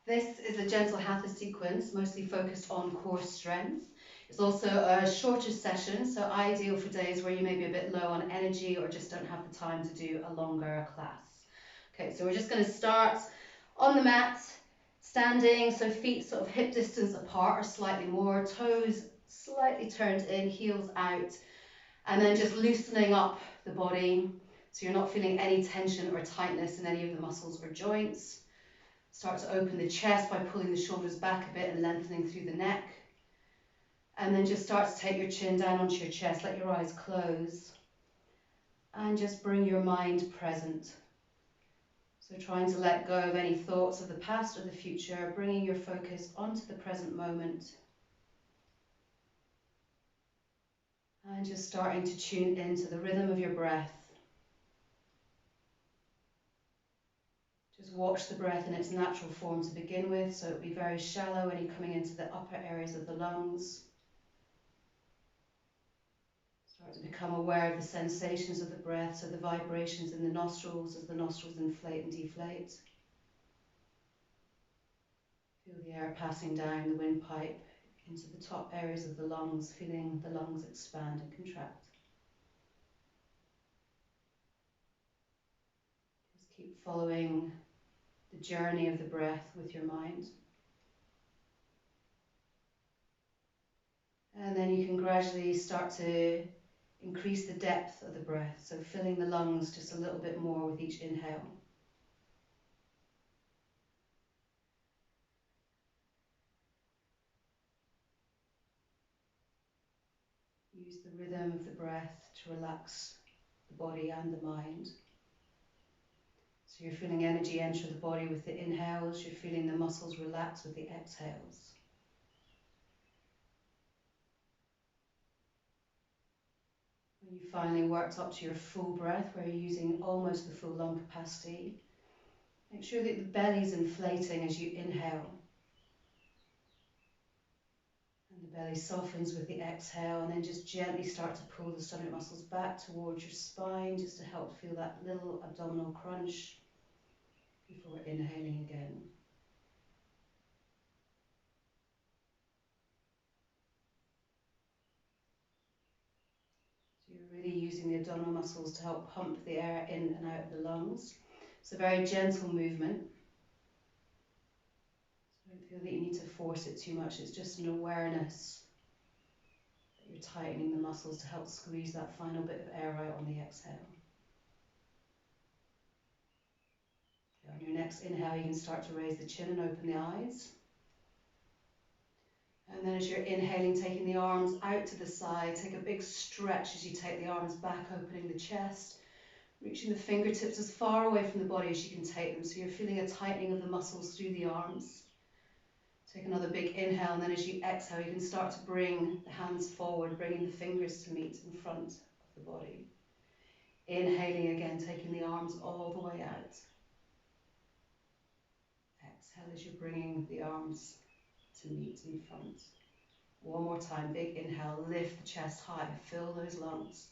This is a Gentle Hatha sequence, mostly focused on core strength. It's also a shorter session, so ideal for days where you may be a bit low on energy or just don't have the time to do a longer class. Okay, so we're just going to start on the mat, standing, so feet sort of hip distance apart or slightly more, toes slightly turned in, heels out, and then just loosening up the body so you're not feeling any tension or tightness in any of the muscles or joints. Start to open the chest by pulling the shoulders back a bit and lengthening through the neck. And then just start to take your chin down onto your chest, let your eyes close. And just bring your mind present. So trying to let go of any thoughts of the past or the future, bringing your focus onto the present moment. And just starting to tune into the rhythm of your breath. Just watch the breath in its natural form to begin with, so it'll be very shallow when you're coming into the upper areas of the lungs. Start to become aware of the sensations of the breath, so the vibrations in the nostrils as the nostrils inflate and deflate. Feel the air passing down the windpipe into the top areas of the lungs, feeling the lungs expand and contract. Just keep following the journey of the breath with your mind. And then you can gradually start to increase the depth of the breath, so filling the lungs just a little bit more with each inhale. Use the rhythm of the breath to relax the body and the mind. So you're feeling energy enter the body with the inhales, you're feeling the muscles relax with the exhales. When you finally worked up to your full breath, where you're using almost the full lung capacity, make sure that the belly's inflating as you inhale. And the belly softens with the exhale, and then just gently start to pull the stomach muscles back towards your spine, just to help feel that little abdominal crunch before inhaling again. So you're really using the abdominal muscles to help pump the air in and out of the lungs. It's a very gentle movement. So don't feel that you need to force it too much. It's just an awareness that you're tightening the muscles to help squeeze that final bit of air out on the exhale. Okay, on your next inhale, you can start to raise the chin and open the eyes. And then as you're inhaling, taking the arms out to the side, take a big stretch as you take the arms back, opening the chest, reaching the fingertips as far away from the body as you can take them. So you're feeling a tightening of the muscles through the arms. Take another big inhale, and then as you exhale, you can start to bring the hands forward, bringing the fingers to meet in front of the body. Inhaling again, taking the arms all the way out. Exhale as you're bringing the arms to meet in front. One more time, big inhale, lift the chest high, fill those lungs.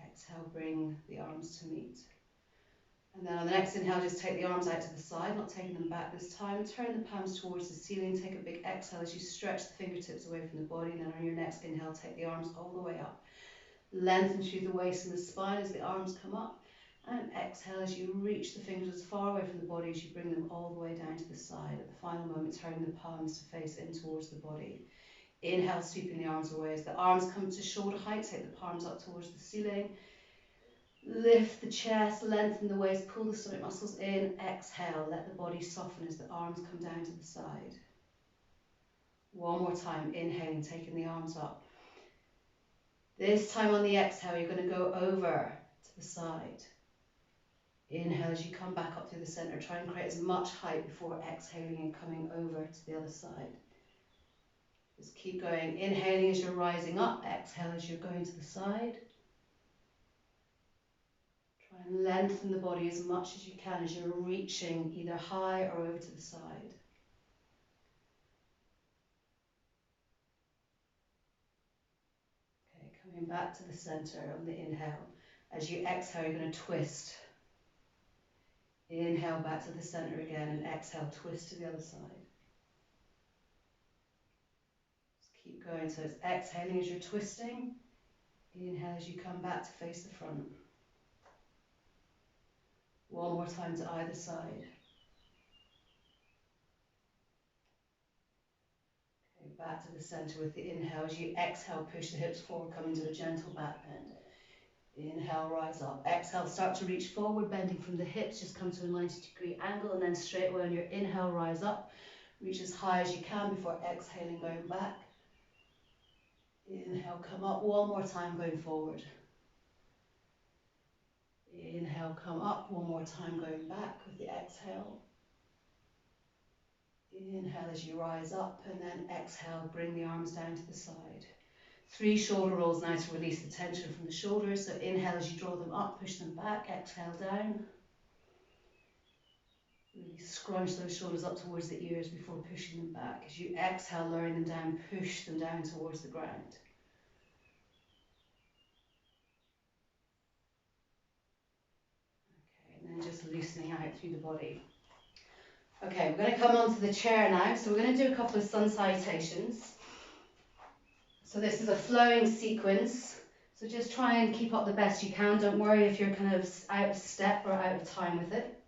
Exhale, bring the arms to meet. And then on the next inhale, just take the arms out to the side, not taking them back this time. Turn the palms towards the ceiling, take a big exhale as you stretch the fingertips away from the body. And then on your next inhale, take the arms all the way up. Lengthen through the waist and the spine as the arms come up. And exhale as you reach the fingers as far away from the body as you bring them all the way down to the side. At the final moment, turn the palms to face in towards the body. Inhale, sweeping the arms away. As the arms come to shoulder height, take the palms up towards the ceiling. Lift the chest, lengthen the waist, pull the stomach muscles in. Exhale, let the body soften as the arms come down to the side. One more time, inhaling, taking the arms up. This time on the exhale, you're going to go over to the side. Inhale as you come back up through the center. Try and create as much height before exhaling and coming over to the other side. Just keep going. Inhaling as you're rising up. Exhale as you're going to the side. Try and lengthen the body as much as you can as you're reaching either high or over to the side. Okay, coming back to the center on the inhale. As you exhale, you're going to twist. Inhale back to the center again, and exhale, twist to the other side. Just keep going. So it's exhaling as you're twisting. Inhale as you come back to face the front. One more time to either side. Okay, back to the center with the inhale. As you exhale, push the hips forward, come into a gentle back bend. Inhale, rise up. Exhale, start to reach forward, bending from the hips. Just come to a 90-degree angle, and then straight away on your inhale, rise up. Reach as high as you can before exhaling, going back. Inhale, come up. One more time, going forward. Inhale, come up. One more time, going back with the exhale. Inhale as you rise up, and then exhale, bring the arms down to the side. 3 shoulder rolls now to release the tension from the shoulders. So inhale as you draw them up, push them back, exhale down. Really scrunch those shoulders up towards the ears before pushing them back. As you exhale, lowering them down, push them down towards the ground. Okay, and then just loosening out through the body. Okay, we're going to come onto the chair now. So we're going to do a couple of sun salutations. So this is a flowing sequence. So just try and keep up the best you can. Don't worry if you're kind of out of step or out of time with it.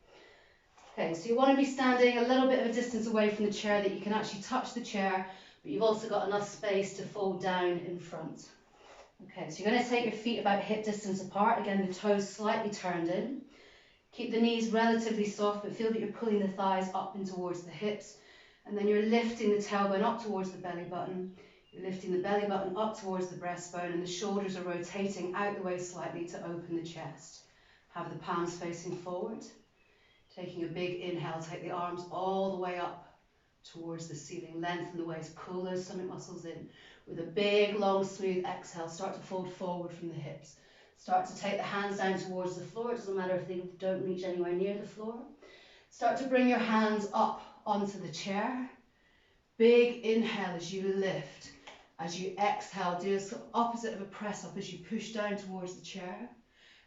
Okay, so you want to be standing a little bit of a distance away from the chair that you can actually touch the chair, but you've also got enough space to fold down in front. Okay, so you're going to take your feet about hip distance apart. Again, the toes slightly turned in. Keep the knees relatively soft, but feel that you're pulling the thighs up and towards the hips. And then you're lifting the tailbone up towards the belly button. You're lifting the belly button up towards the breastbone, and the shoulders are rotating out the way slightly to open the chest. Have the palms facing forward. Taking a big inhale, take the arms all the way up towards the ceiling. Lengthen the waist, pull those stomach muscles in. With a big, long, smooth exhale, start to fold forward from the hips. Start to take the hands down towards the floor. It doesn't matter if they don't reach anywhere near the floor. Start to bring your hands up onto the chair. Big inhale as you lift. As you exhale, do the opposite of a press up as you push down towards the chair.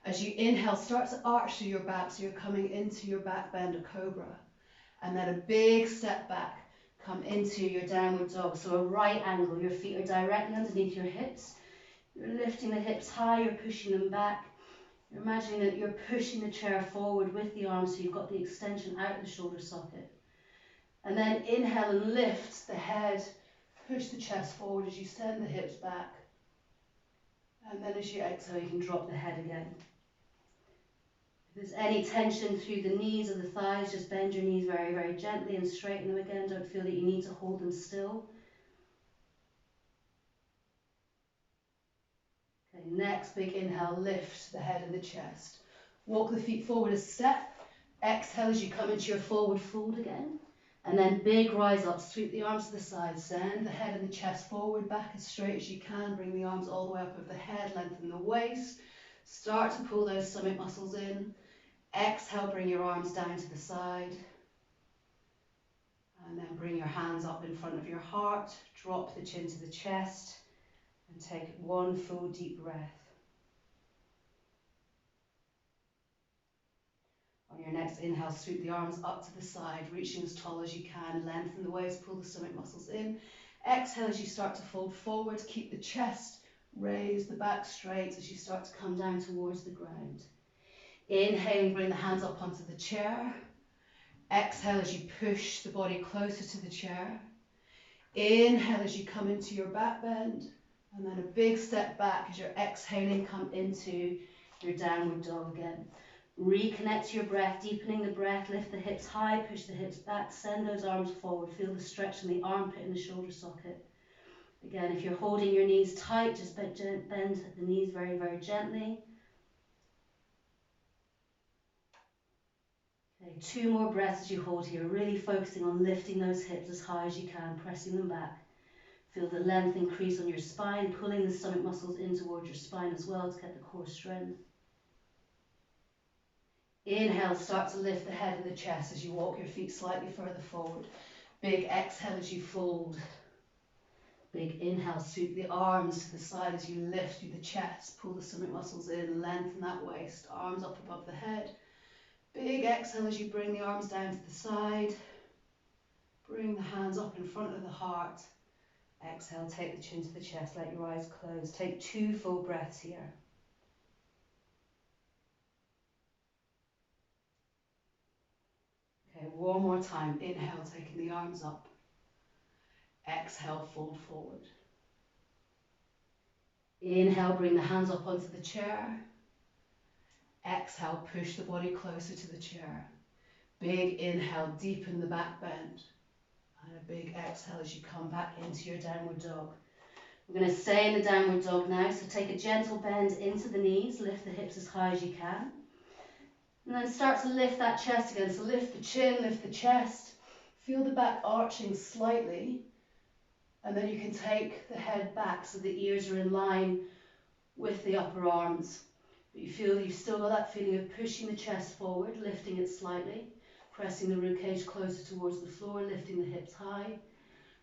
As you inhale, start to arch through your back, so you're coming into your back bend, a cobra. And then a big step back, come into your downward dog. So a right angle, your feet are directly underneath your hips. You're lifting the hips high, you're pushing them back. You're imagining that you're pushing the chair forward with the arms, so you've got the extension out the shoulder socket. And then inhale and lift the head, push the chest forward as you send the hips back. And then as you exhale, you can drop the head again. If there's any tension through the knees or the thighs, just bend your knees very, very gently and straighten them again. Don't feel that you need to hold them still. Okay, next big inhale, lift the head and the chest. Walk the feet forward a step. Exhale as you come into your forward fold again. And then big rise up, sweep the arms to the side, send the head and the chest forward, back as straight as you can. Bring the arms all the way up over the head, lengthen the waist. Start to pull those stomach muscles in. Exhale, bring your arms down to the side. And then bring your hands up in front of your heart. Drop the chin to the chest. And take one full deep breath. On your next inhale, sweep the arms up to the side, reaching as tall as you can. Lengthen the waist, pull the stomach muscles in. Exhale as you start to fold forward. Keep the chest raised, the back straight as you start to come down towards the ground. Inhaling, bring the hands up onto the chair. Exhale as you push the body closer to the chair. Inhale as you come into your back bend. And then a big step back as you're exhaling, come into your downward dog again. Reconnect to your breath, deepening the breath, lift the hips high, push the hips back, send those arms forward, feel the stretch in the armpit and the shoulder socket. Again, if you're holding your knees tight, just bend the knees very, very gently. Okay, 2 more breaths as you hold here, really focusing on lifting those hips as high as you can, pressing them back. Feel the length increase on your spine, pulling the stomach muscles in towards your spine as well to get the core strength. Inhale, start to lift the head and the chest as you walk your feet slightly further forward. Big exhale as you fold. Big inhale, sweep the arms to the side as you lift through the chest. Pull the stomach muscles in, lengthen that waist. Arms up above the head. Big exhale as you bring the arms down to the side. Bring the hands up in front of the heart. Exhale, take the chin to the chest, let your eyes close. Take 2 full breaths here. Okay, one more time. Inhale, taking the arms up. Exhale, fold forward. Inhale, bring the hands up onto the chair. Exhale, push the body closer to the chair. Big inhale, deepen the back bend. And a big exhale as you come back into your downward dog. We're going to stay in the downward dog now, so take a gentle bend into the knees, lift the hips as high as you can. And then start to lift that chest again, so lift the chin, lift the chest. Feel the back arching slightly, and then you can take the head back so the ears are in line with the upper arms. But you feel you've still got that feeling of pushing the chest forward, lifting it slightly, pressing the ribcage closer towards the floor, lifting the hips high.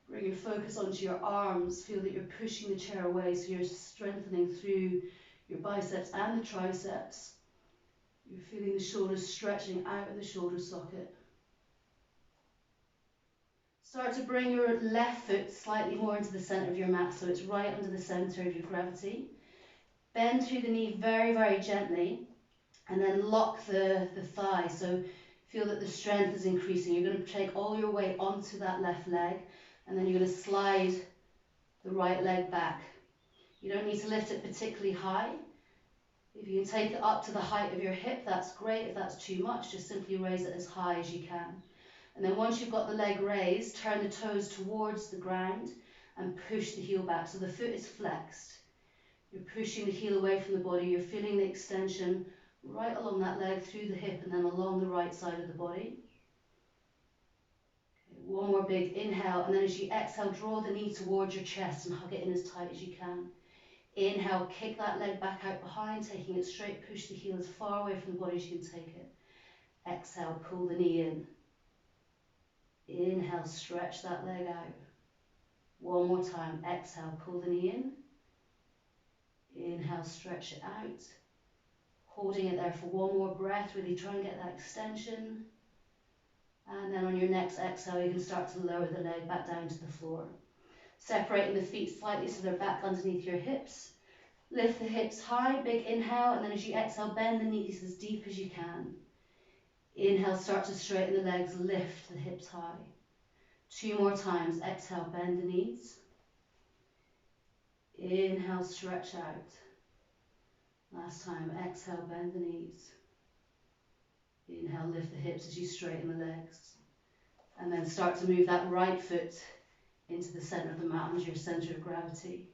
Bring your focus onto your arms. Feel that you're pushing the chair away, so you're strengthening through your biceps and the triceps. You're feeling the shoulders stretching out of the shoulder socket. Start to bring your left foot slightly more into the centre of your mat, so it's right under the centre of your gravity. Bend through the knee very, very gently, and then lock the thigh, so feel that the strength is increasing. You're going to take all your weight onto that left leg, and then you're going to slide the right leg back. You don't need to lift it particularly high. If you can take it up to the height of your hip, that's great. If that's too much, just simply raise it as high as you can. And then once you've got the leg raised, turn the toes towards the ground and push the heel back. So the foot is flexed. You're pushing the heel away from the body. You're feeling the extension right along that leg, through the hip, and then along the right side of the body. One more big inhale, and then as you exhale, draw the knee towards your chest and hug it in as tight as you can. Inhale, kick that leg back out behind, taking it straight, push the heel as far away from the body as you can take it. Exhale, pull the knee in. Inhale, stretch that leg out. One more time, exhale, pull the knee in. Inhale, stretch it out. Holding it there for one more breath, really try and get that extension. And then on your next exhale, you can start to lower the leg back down to the floor. Separating the feet slightly so they're back underneath your hips. Lift the hips high, big inhale, and then as you exhale, bend the knees as deep as you can. Inhale, start to straighten the legs, lift the hips high. 2 more times, exhale, bend the knees. Inhale, stretch out. Last time, exhale, bend the knees. Inhale, lift the hips as you straighten the legs. And then start to move that right foot into the centre of the mat, as your centre of gravity.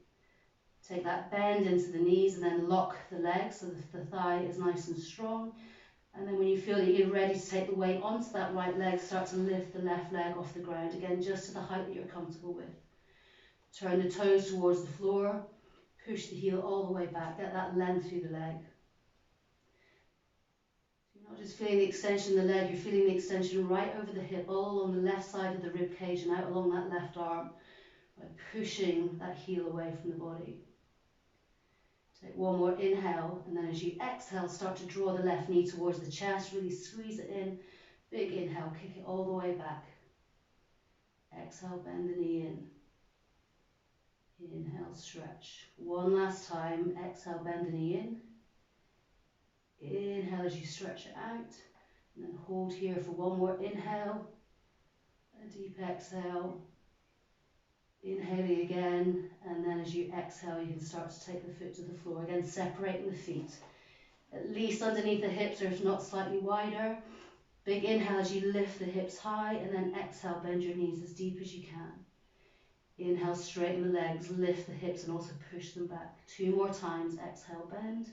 Take that bend into the knees and then lock the legs so that the thigh is nice and strong. And then when you feel that you're ready to take the weight onto that right leg, start to lift the left leg off the ground, again just to the height that you're comfortable with. Turn the toes towards the floor, push the heel all the way back, get that length through the leg. You're not just feeling the extension of the leg, you're feeling the extension right over the hip, all along the left side of the rib cage and out along that left arm, by pushing that heel away from the body. Take one more inhale, and then as you exhale, start to draw the left knee towards the chest, really squeeze it in. Big inhale, kick it all the way back. Exhale, bend the knee in. Inhale, stretch. One last time, exhale, bend the knee in. Inhale as you stretch it out, and then hold here for one more inhale, a deep exhale, inhaling again, and then as you exhale you can start to take the foot to the floor, again separating the feet, at least underneath the hips or if not slightly wider. Big inhale as you lift the hips high, and then exhale, bend your knees as deep as you can. Inhale, straighten the legs, lift the hips and also push them back. 2 more times, exhale, bend.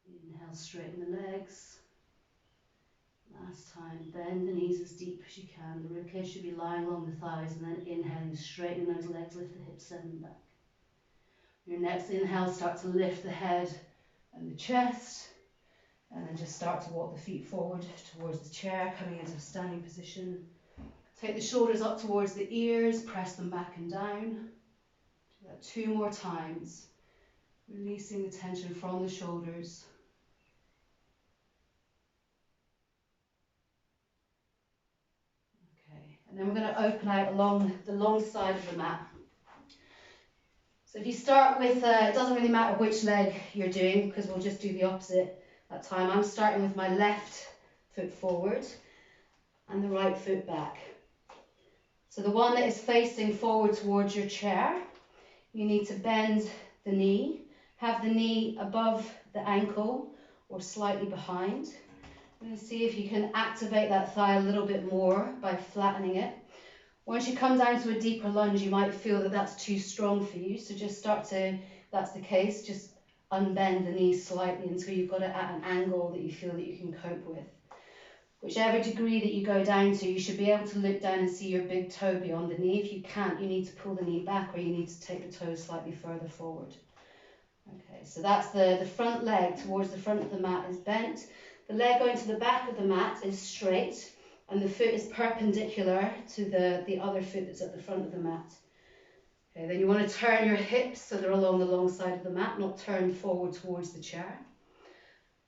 Inhale, straighten the legs. Last time, bend the knees as deep as you can. The ribcage should be lying along the thighs, and then inhaling, straightening those legs, lift the hips, send them back. Your next inhale, start to lift the head and the chest, and then just start to walk the feet forward towards the chair, coming into a standing position. Take the shoulders up towards the ears, press them back and down. Do that 2 more times, releasing the tension from the shoulders. then we're going to open out along the long side of the mat. So if you start with, it doesn't really matter which leg you're doing, because we'll just do the opposite that time. I'm starting with my left foot forward and the right foot back. So the one that is facing forward towards your chair, you need to bend the knee, have the knee above the ankle or slightly behind. And see if you can activate that thigh a little bit more by flattening it. Once you come down to a deeper lunge, you might feel that that's too strong for you. So just start to, if that's the case, just unbend the knee slightly until you've got it at an angle that you feel that you can cope with. Whichever degree that you go down to, you should be able to look down and see your big toe beyond the knee. If you can't, you need to pull the knee back, or you need to take the toes slightly further forward. Okay, so that's the front leg towards the front of the mat is bent. The leg going to the back of the mat is straight, and the foot is perpendicular to the other foot that's at the front of the mat. Okay, then you want to turn your hips so they're along the long side of the mat, not turn forward towards the chair.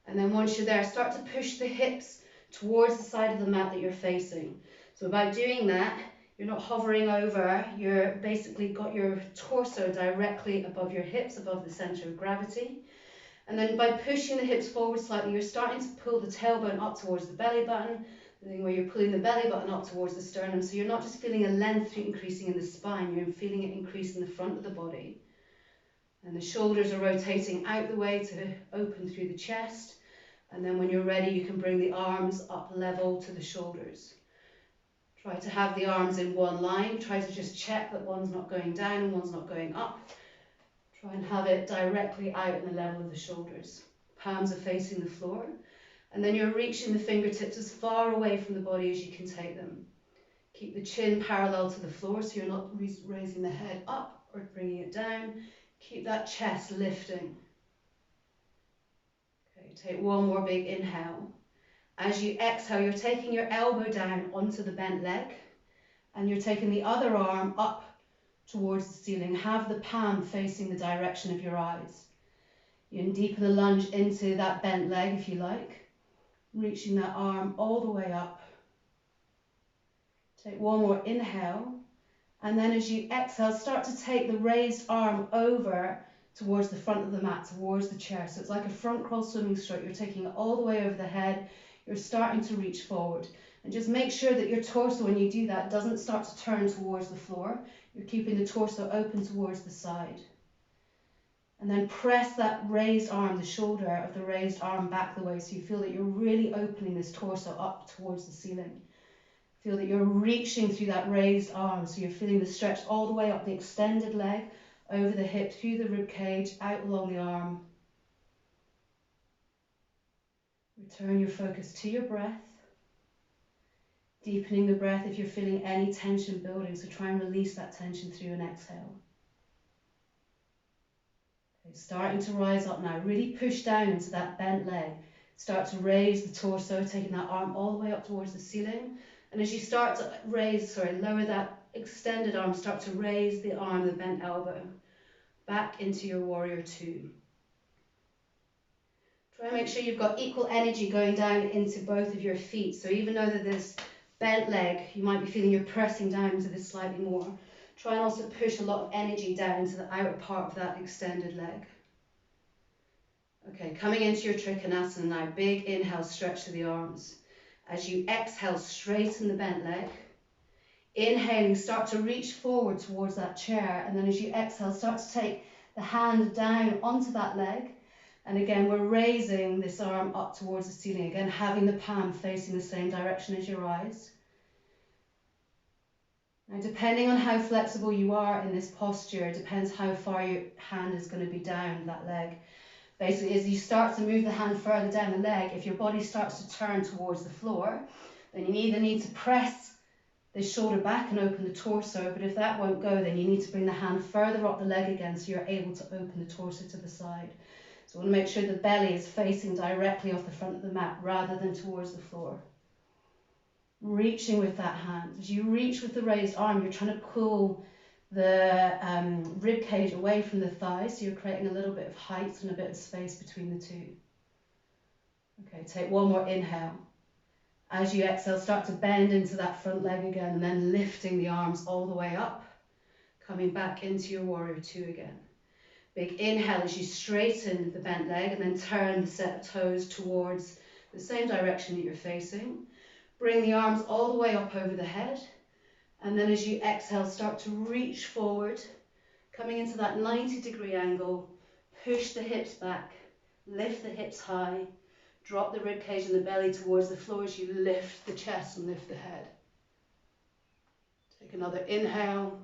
And then once you're there, start to push the hips towards the side of the mat that you're facing. So by doing that, you're not hovering over, you're basically got your torso directly above your hips, above the center of gravity. And then by pushing the hips forward slightly, you're starting to pull the tailbone up towards the belly button, the thing where you're pulling the belly button up towards the sternum. So you're not just feeling a length increasing in the spine, you're feeling it increase in the front of the body. And the shoulders are rotating out the way to open through the chest. And then when you're ready, you can bring the arms up level to the shoulders. Try to have the arms in one line. Try to just check that one's not going down and one's not going up. Try and have it directly out in the level of the shoulders. Palms are facing the floor. And then you're reaching the fingertips as far away from the body as you can take them. Keep the chin parallel to the floor so you're not raising the head up or bringing it down. Keep that chest lifting. Take one more big inhale. As you exhale, you're taking your elbow down onto the bent leg, and you're taking the other arm up towards the ceiling. Have the palm facing the direction of your eyes. You can deepen the lunge into that bent leg if you like, reaching that arm all the way up. Take one more inhale, and then as you exhale, start to take the raised arm over towards the front of the mat, towards the chair. So it's like a front crawl swimming stroke. You're taking it all the way over the head. You're starting to reach forward. And just make sure that your torso, when you do that, doesn't start to turn towards the floor. You're keeping the torso open towards the side. And then press that raised arm, the shoulder of the raised arm back the way, so you feel that you're really opening this torso up towards the ceiling. Feel that you're reaching through that raised arm, so you're feeling the stretch all the way up the extended leg, over the hip, through the rib cage, out along the arm. Return your focus to your breath. Deepening the breath if you're feeling any tension building, so try and release that tension through an exhale. Okay, starting to rise up now. Really push down into that bent leg. Start to raise the torso, taking that arm all the way up towards the ceiling. And as you start to lower that extended arm, start to raise the arm, the bent elbow, back into your warrior two. Try and make sure you've got equal energy going down into both of your feet. So even though that this bent leg, you might be feeling you're pressing down into this slightly more. Try and also push a lot of energy down into the outer part of that extended leg. Okay, coming into your Trikonasana now. Big inhale, stretch to the arms. As you exhale, straighten the bent leg. Inhaling, start to reach forward towards that chair, and then as you exhale, start to take the hand down onto that leg. And again, we're raising this arm up towards the ceiling, again having the palm facing the same direction as your eyes. Now, depending on how flexible you are in this posture, it depends how far your hand is going to be down that leg. Basically, as you start to move the hand further down the leg, if your body starts to turn towards the floor, then you either need to press the shoulder back and open the torso, but if that won't go, then you need to bring the hand further up the leg again so you're able to open the torso to the side. So we want to make sure the belly is facing directly off the front of the mat rather than towards the floor. Reaching with that hand. As you reach with the raised arm, you're trying to pull the rib cage away from the thighs, so you're creating a little bit of height and a bit of space between the two. Okay, take one more inhale. As you exhale, start to bend into that front leg again, and then lifting the arms all the way up, coming back into your warrior two again. Big inhale as you straighten the bent leg, and then turn the set of toes towards the same direction that you're facing. Bring the arms all the way up over the head, and then as you exhale, start to reach forward, coming into that 90-degree angle. Push the hips back, lift the hips high, drop the ribcage and the belly towards the floor as you lift the chest and lift the head. Take another inhale.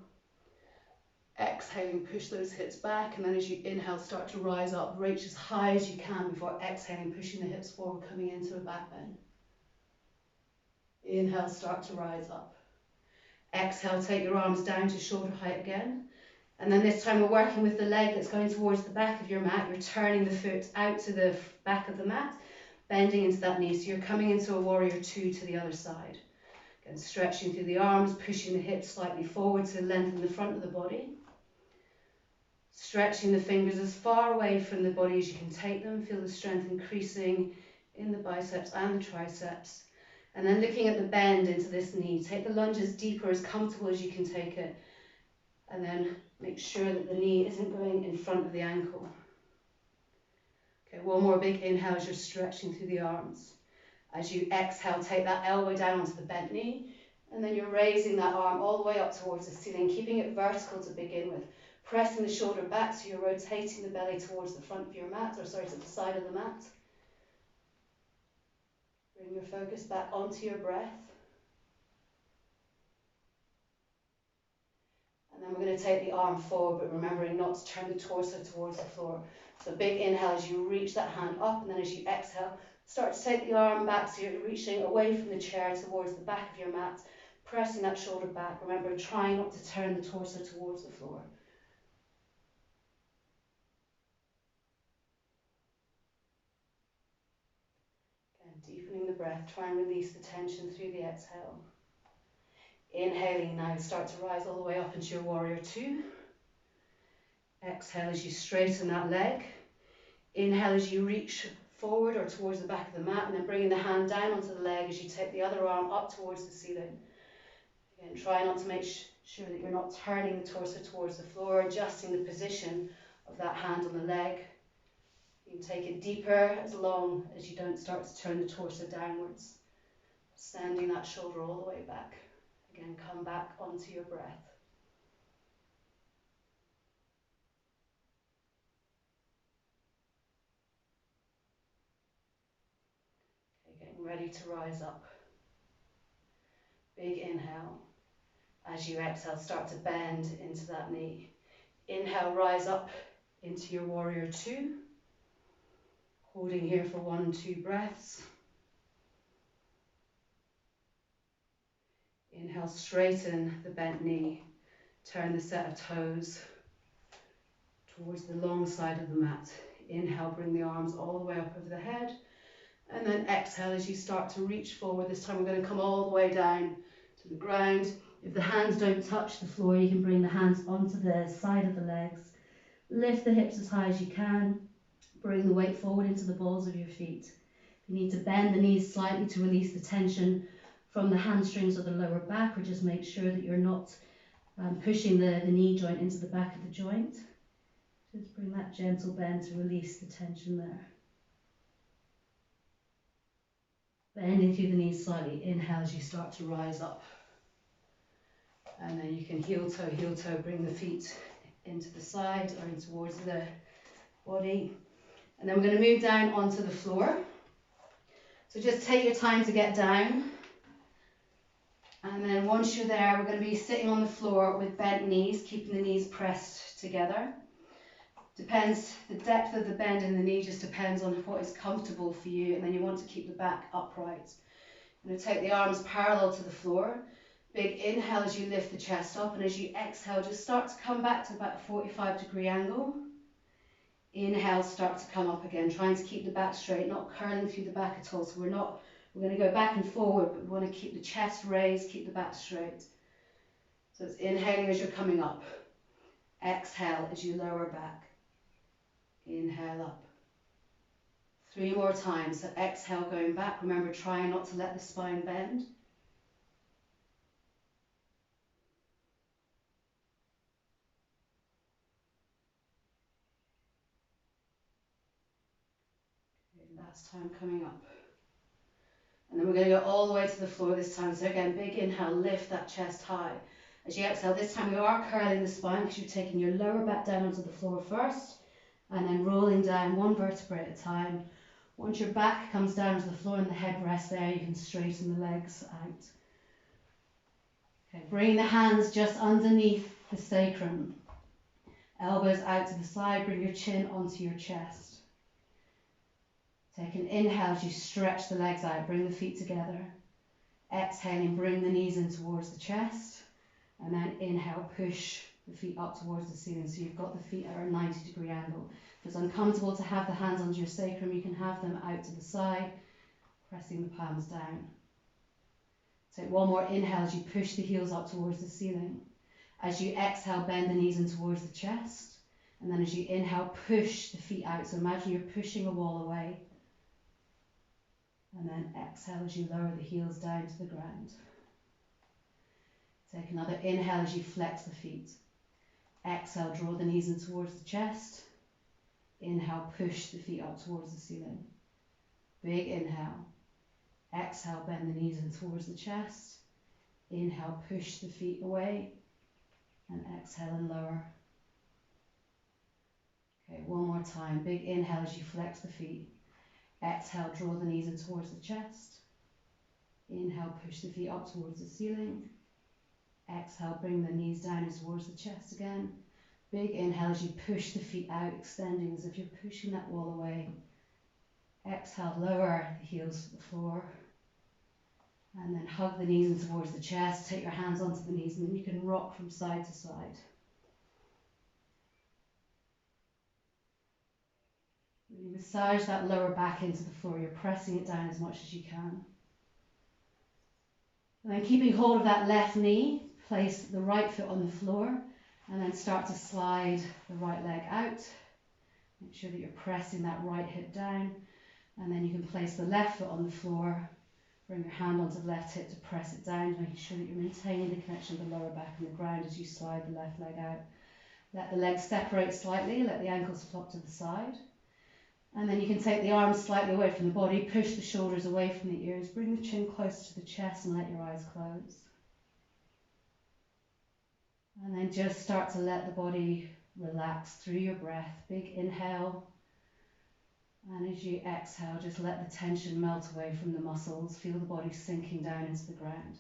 Exhaling, push those hips back, and then as you inhale, start to rise up, reach as high as you can before exhaling, pushing the hips forward, coming into a back bend. Inhale, start to rise up. Exhale, take your arms down to shoulder height again. And then this time we're working with the leg that's going towards the back of your mat. You're turning the foot out to the back of the mat, bending into that knee. So you're coming into a warrior two to the other side. Again, stretching through the arms, pushing the hips slightly forward to lengthen the front of the body. Stretching the fingers as far away from the body as you can take them. Feel the strength increasing in the biceps and the triceps. And then looking at the bend into this knee. Take the lunge as deeper, as comfortable as you can take it. And then make sure that the knee isn't going in front of the ankle. Okay, one more big inhale as you're stretching through the arms. As you exhale, take that elbow down onto the bent knee. And then you're raising that arm all the way up towards the ceiling, keeping it vertical to begin with. Pressing the shoulder back so you're rotating the belly towards the front of your mat, or sorry, to the side of the mat. Bring your focus back onto your breath. And then we're going to take the arm forward, but remembering not to turn the torso towards the floor. So big inhale as you reach that hand up, and then as you exhale, start to take the arm back so you're reaching away from the chair towards the back of your mat, pressing that shoulder back. Remember, trying not to turn the torso towards the floor. Deepening the breath, try and release the tension through the exhale. Inhaling now, start to rise all the way up into your warrior two. Exhale as you straighten that leg. Inhale as you reach forward or towards the back of the mat, and then bringing the hand down onto the leg as you take the other arm up towards the ceiling. Again, try not to make sure that you're not turning the torso towards the floor, adjusting the position of that hand on the leg. You can take it deeper as long as you don't start to turn the torso downwards. Sending that shoulder all the way back. Again, come back onto your breath. Okay, getting ready to rise up. Big inhale. As you exhale, start to bend into that knee. Inhale, rise up into your warrior two. Holding here for 1-2 breaths. Inhale, straighten the bent knee. Turn the set of toes towards the long side of the mat. Inhale, bring the arms all the way up over the head. And then exhale as you start to reach forward. This time we're going to come all the way down to the ground. If the hands don't touch the floor, you can bring the hands onto the side of the legs. Lift the hips as high as you can. Bring the weight forward into the balls of your feet. You need to bend the knees slightly to release the tension from the hamstrings or the lower back, or just make sure that you're not pushing the knee joint into the back of the joint. Just bring that gentle bend to release the tension there. Bending through the knees slightly. Inhale as you start to rise up. And then you can heel toe, bring the feet into the side or in towards the body. And then we're going to move down onto the floor. So just take your time to get down. And then once you're there, we're going to be sitting on the floor with bent knees, keeping the knees pressed together. Depends, the depth of the bend in the knee just depends on what is comfortable for you, and then you want to keep the back upright. I'm going to take the arms parallel to the floor. Big inhale as you lift the chest up, and as you exhale, just start to come back to about a 45-degree angle. Inhale, start to come up again, trying to keep the back straight, not curling through the back at all. So we're going to go back and forward, but we want to keep the chest raised, keep the back straight. So it's inhaling as you're coming up. Exhale as you lower back. Inhale up. 3 more times. So exhale, going back. Remember, trying not to let the spine bend. Okay, last time coming up. And then we're going to go all the way to the floor this time. So again, big inhale, lift that chest high. As you exhale, this time you are curling the spine because you're taking your lower back down onto the floor first and then rolling down one vertebrae at a time. Once your back comes down to the floor and the head rests there, you can straighten the legs out. Okay, bring the hands just underneath the sacrum. Elbows out to the side, bring your chin onto your chest. Take an inhale as you stretch the legs out, bring the feet together. Exhaling, bring the knees in towards the chest. And then inhale, push the feet up towards the ceiling. So you've got the feet at a 90-degree angle. If it's uncomfortable to have the hands onto your sacrum, you can have them out to the side, pressing the palms down. Take one more inhale as you push the heels up towards the ceiling. As you exhale, bend the knees in towards the chest. And then as you inhale, push the feet out. So imagine you're pushing a wall away. And then exhale as you lower the heels down to the ground. Take another inhale as you flex the feet. Exhale, draw the knees in towards the chest. Inhale, push the feet up towards the ceiling. Big inhale. Exhale, bend the knees in towards the chest. Inhale, push the feet away. And exhale and lower. Okay, one more time. Big inhale as you flex the feet. Exhale, draw the knees in towards the chest. Inhale, push the feet up towards the ceiling. Exhale, bring the knees down in towards the chest again. Big inhale as you push the feet out, extending as if you're pushing that wall away. Exhale, lower the heels to the floor. And then hug the knees in towards the chest. Take your hands onto the knees and then you can rock from side to side. Really massage that lower back into the floor. You're pressing it down as much as you can. And then keeping hold of that left knee, place the right foot on the floor and then start to slide the right leg out. Make sure that you're pressing that right hip down. And then you can place the left foot on the floor. Bring your hand onto the left hip to press it down, making sure that you're maintaining the connection of the lower back and the ground as you slide the left leg out. Let the legs separate slightly, let the ankles flop to the side. And then you can take the arms slightly away from the body, push the shoulders away from the ears, bring the chin close to the chest and let your eyes close. And then just start to let the body relax through your breath. Big inhale. And as you exhale, just let the tension melt away from the muscles. Feel the body sinking down into the ground.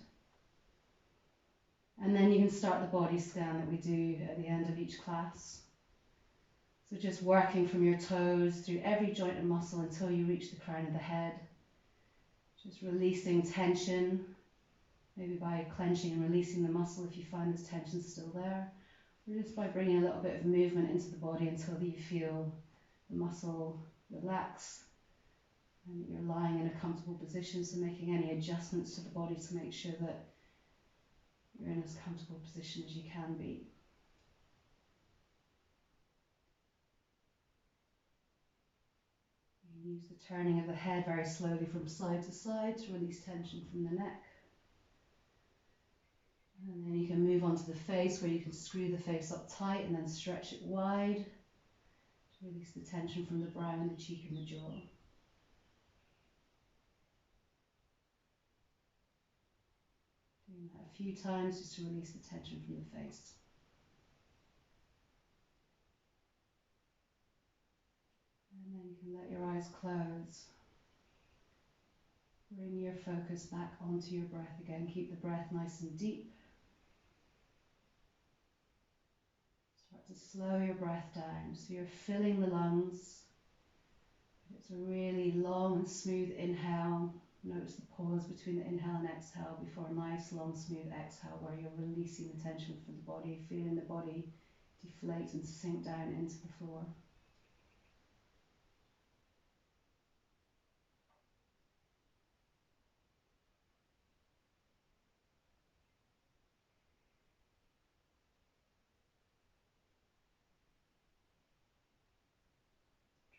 And then you can start the body scan that we do at the end of each class. So just working from your toes through every joint and muscle until you reach the crown of the head. Just releasing tension, maybe by clenching and releasing the muscle if you find this tension still there. Or just by bringing a little bit of movement into the body until you feel the muscle relax and that you're lying in a comfortable position. So making any adjustments to the body to make sure that you're in as comfortable a position as you can be. Use the turning of the head very slowly from side to side to release tension from the neck. And then you can move on to the face where you can screw the face up tight and then stretch it wide to release the tension from the brow and the cheek and the jaw. Doing that a few times just to release the tension from the face. And then you can let your eyes close. Bring your focus back onto your breath again. Keep the breath nice and deep. Start to slow your breath down. So you're filling the lungs. It's a really long and smooth inhale. Notice the pause between the inhale and exhale before a nice long smooth exhale where you're releasing the tension from the body, feeling the body deflate and sink down into the floor.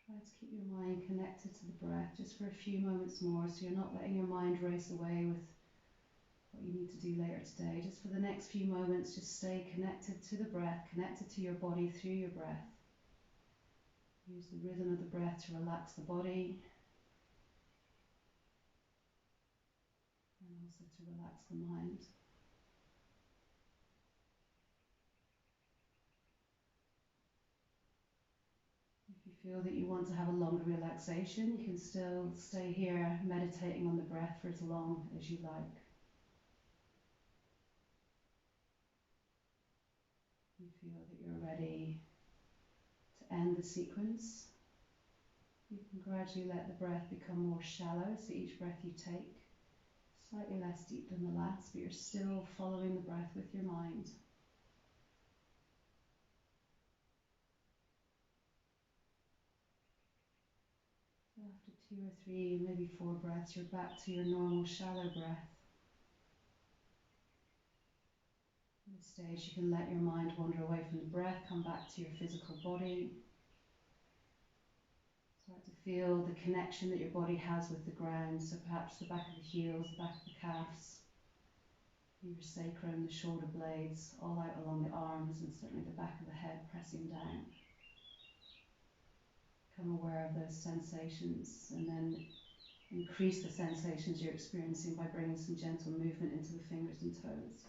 Try to keep your mind connected to the breath just for a few moments more, so you're not letting your mind race away with what you need to do later today. Just for the next few moments, just stay connected to the breath, connected to your body through your breath. Use the rhythm of the breath to relax the body and also to relax the mind. If you feel that you want to have a longer relaxation, you can still stay here meditating on the breath for as long as you like. You feel that you're ready to end the sequence. You can gradually let the breath become more shallow, so each breath you take slightly less deep than the last, but you're still following the breath with your mind. So after 2 or 3, maybe 4 breaths, you're back to your normal shallow breath. At this stage, you can let your mind wander away from the breath, come back to your physical body. Start to feel the connection that your body has with the ground, so perhaps the back of the heels, the back of the calves, your sacrum, the shoulder blades, all out along the arms, and certainly the back of the head pressing down. Become aware of those sensations, and then increase the sensations you're experiencing by bringing some gentle movement into the fingers and toes.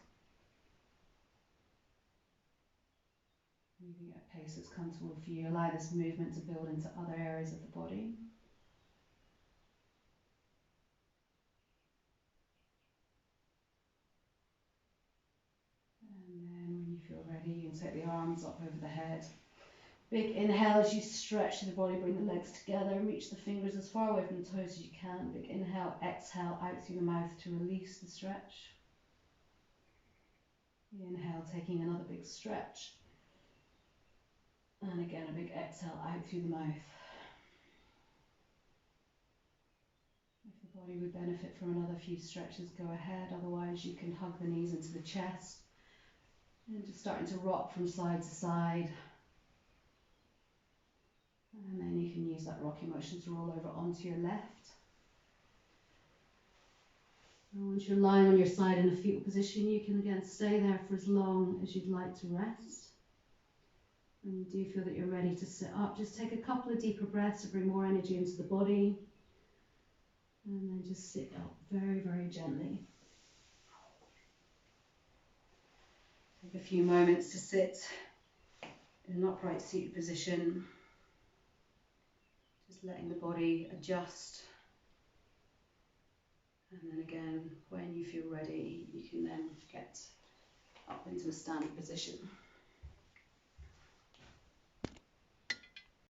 Moving at a pace that's comfortable for you. Allow this movement to build into other areas of the body. And then when you feel ready, you can take the arms up over the head. Big inhale as you stretch the body, bring the legs together, reach the fingers as far away from the toes as you can. Big inhale, exhale out through the mouth to release the stretch. Inhale, taking another big stretch. And again, a big exhale out through the mouth. If the body would benefit from another few stretches, go ahead. Otherwise, you can hug the knees into the chest and just starting to rock from side to side. And then you can use that rocking motion to roll over onto your left. And once you're lying on your side in a fetal position, you can again stay there for as long as you'd like to rest. When you do feel that you're ready to sit up, just take a couple of deeper breaths to bring more energy into the body. And then just sit up very, very gently. Take a few moments to sit in an upright seated position. Just letting the body adjust. And then again, when you feel ready, you can then get up into a standing position.